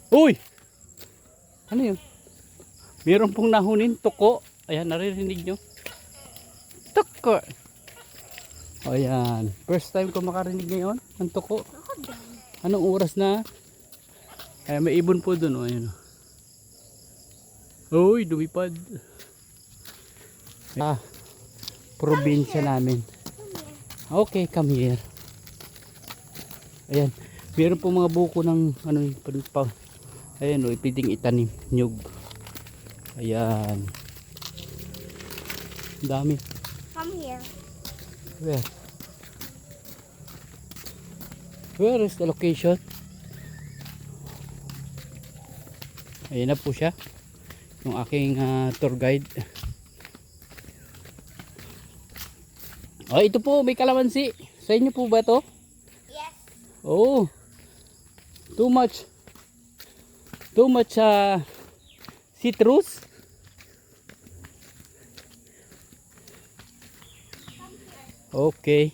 Uy! Ano yun? Meron pong nahunin tuko. Ayan, naririnig nyo. Tuko. Ayan. First time ko makarinig ngayon ng tuko. Anong oras na? Ayan, may ibon po dun. Ayan. Uy, lumipad. Probinsya namin. Okay, come here. Ayan. Meron po mga buko ng ano pa. Ayan, o, pwedeng itanim. Nyug. Ayan. Dami. Come here. Where? Where is the location? Ayan na po siya. Yung aking tour guide. Oh, ito po, may kalamansi. Sa inyo po ba to? Yes. Oh. Too much citrus. Okay.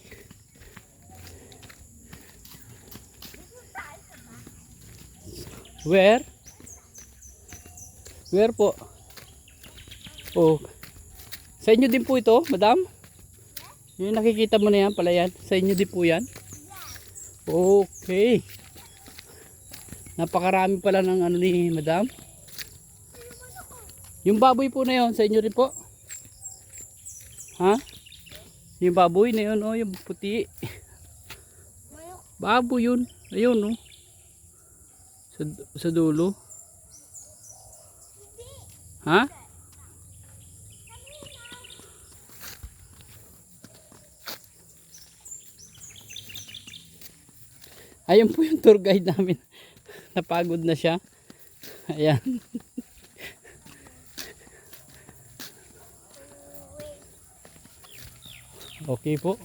Where? Where po? Oh. Sa inyo din po ito, madam? Yung nakikita mo na yan pala yan. Sa inyo din po yan? Okay. Napakarami pala ng ano ni madam. Yung baboy po na yun, sa inyo rin po? Ha? Yung baboy na yun, oh, yung puti. Baboy yun. Ayun, oh. Sa dulo. Ha? Ayun po yung tour guide namin. Napagod na siya. Ayan. Okay po.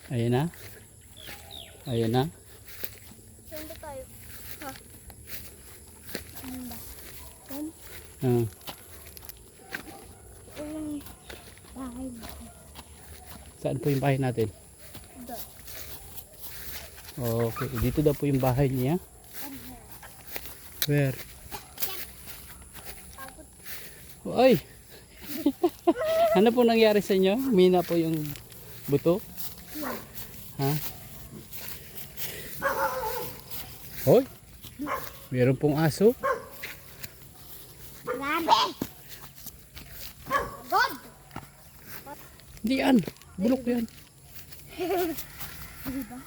Ayan na. Ayan na. Saan ba tayo? Ha? Saan ba? Saan? Yung bahay ba? Saan po yung bahay natin? Doon. Okay. Dito daw po yung bahay niya. Where? Ay! Ano po nangyari sa inyo? Mina po yung buto? Ha? Hoy! Meron pong aso? Grabe! God! Hindi yan. Bulok yan. Diba?